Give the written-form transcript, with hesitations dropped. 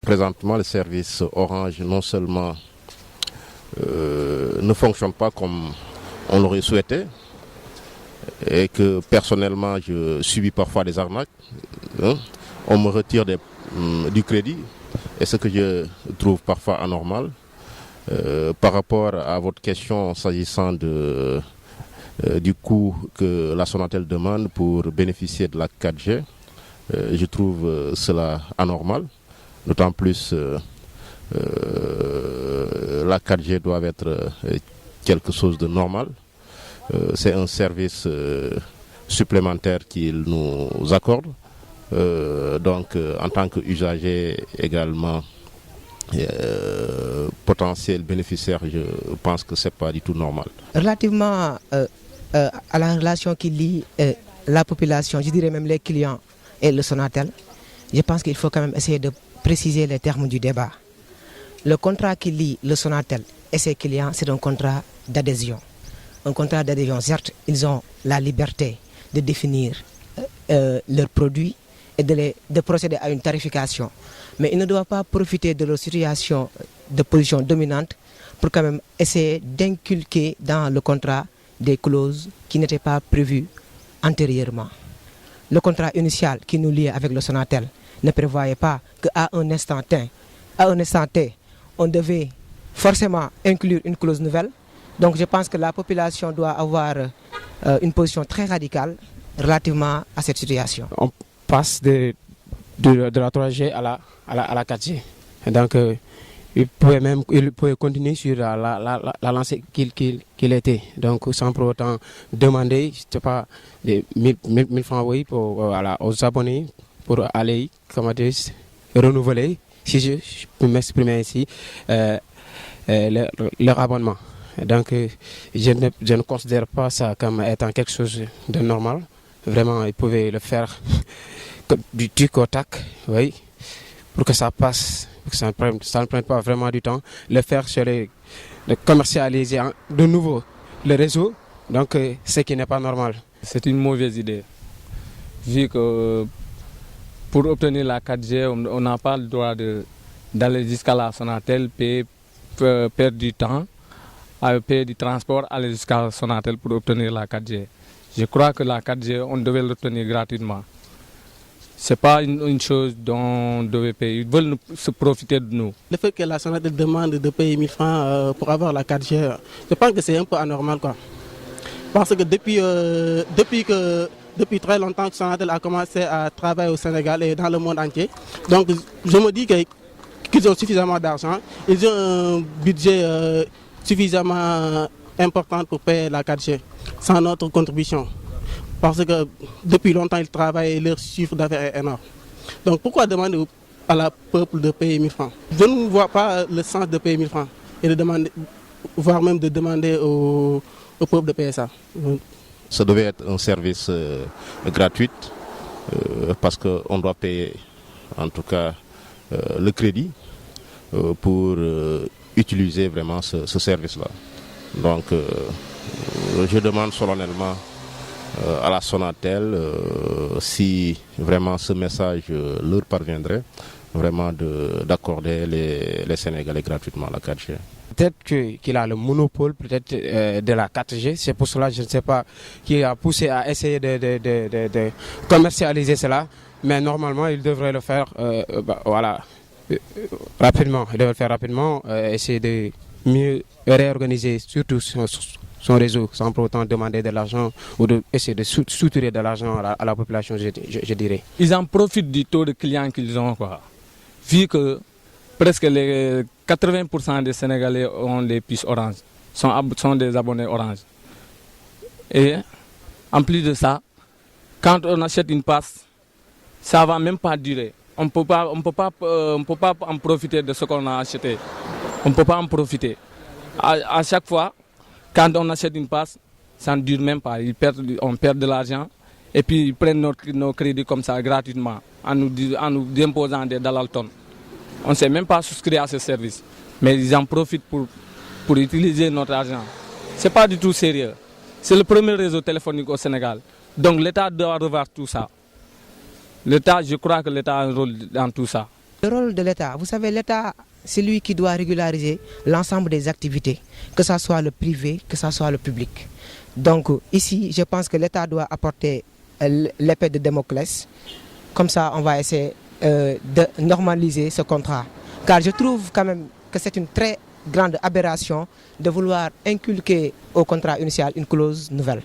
présentement, le service Orange non seulement ne fonctionne pas comme on l'aurait souhaité, et que personnellement je subis parfois des arnaques. On me retire du crédit, et ce que je trouve parfois anormal. Par rapport à votre question s'agissant du coût que la Sonatel demande pour bénéficier de la 4G, je trouve cela anormal, d'autant plus la 4G doit être quelque chose de normal. C'est un service supplémentaire qu'ils nous accordent. Donc en tant qu'usager également potentiel bénéficiaire, je pense que ce n'est pas du tout normal. Relativement à la relation qui lie la population, je dirais même les clients et le Sonatel, je pense qu'il faut quand même essayer de préciser les termes du débat. Le contrat qui lie le Sonatel et ses clients, c'est un contrat d'adhésion. Un contrat d'adhésion, certes, ils ont la liberté de définir leurs produits et de procéder à une tarification. Mais ils ne doivent pas profiter de leur situation de position dominante pour quand même essayer d'inculquer dans le contrat des clauses qui n'étaient pas prévues antérieurement. Le contrat initial qui nous liait avec le Sonatel ne prévoyait pas qu'à un instant T, on devait forcément inclure une clause nouvelle. Donc je pense que la population doit avoir une position très radicale relativement à cette situation. On passe de la 3G à la 4G. Donc il pouvait continuer sur la lancée qu'il était. Donc sans pour autant demander, je sais pas, des 1000 francs oui, aux abonnés pour aller, comment dire, renouveler, si je peux m'exprimer ici, leur abonnement. Donc je ne considère pas ça comme étant quelque chose de normal. Vraiment, ils pouvaient le faire du tic au tac, oui, pour que ça passe, pour que ça ne prenne pas vraiment du temps. Le faire serait de commercialiser de nouveau le réseau, donc ce qui n'est pas normal. C'est une mauvaise idée, vu que pour obtenir la 4G, on n'a pas le droit d'aller jusqu'à la Sonatel, perdre du temps, payer du transport, aller jusqu'à Sonatel pour obtenir la 4G. Je crois que la 4G, on devait l'obtenir gratuitement. Ce n'est pas une chose dont on devait payer. Ils veulent se profiter de nous. Le fait que la Sonatel demande de payer 1000 francs pour avoir la 4G, je pense que c'est un peu anormal, quoi. Parce que depuis très longtemps que Sonatel a commencé à travailler au Sénégal et dans le monde entier. Donc je me dis qu'ils ont suffisamment d'argent, ils ont un budget suffisamment important pour payer la 4G sans notre contribution. Parce que depuis longtemps ils travaillent et leur chiffre d'affaires est énorme. Donc pourquoi demander à la peuple de payer 1000 francs? Je ne vois pas le sens de payer 1000 francs et de demander, voire même de demander au peuple de payer ça. Ça devait être un service gratuit parce qu'on doit payer en tout cas le crédit pour utiliser vraiment ce service-là. Donc je demande solennellement à la Sonatel si vraiment ce message leur parviendrait, vraiment d'accorder les Sénégalais gratuitement la 4G. Peut-être qu'il a le monopole peut-être de la 4G, c'est pour cela je ne sais pas qui a poussé à essayer de commercialiser cela, mais normalement il devrait le faire rapidement, il devrait le faire rapidement, essayer de mieux réorganiser surtout son réseau sans pour autant demander de l'argent ou essayer de soutirer de l'argent à la population, je dirais. Ils en profitent du taux de clients qu'ils ont, quoi. Vu que presque les 80% des Sénégalais ont les puces Orange, sont des abonnés Orange. Et en plus de ça, quand on achète une passe, ça ne va même pas durer. On ne peut pas en profiter de ce qu'on a acheté. On ne peut pas en profiter. À chaque fois, quand on achète une passe, ça ne dure même pas. On perd de l'argent et puis ils prennent nos crédits comme ça gratuitement en nous imposant des dalaltons. On ne sait même pas souscrire à ce service. Mais ils en profitent pour utiliser notre argent. Ce n'est pas du tout sérieux. C'est le premier réseau téléphonique au Sénégal. Donc l'État doit revoir tout ça. Je crois que l'État a un rôle dans tout ça. Le rôle de l'État, vous savez, l'État, c'est lui qui doit régulariser l'ensemble des activités, que ce soit le privé, que ce soit le public. Donc ici, je pense que l'État doit apporter l'épée de Damoclès. Comme ça, on va essayer de normaliser ce contrat. Car je trouve quand même que c'est une très grande aberration de vouloir inculquer au contrat initial une clause nouvelle.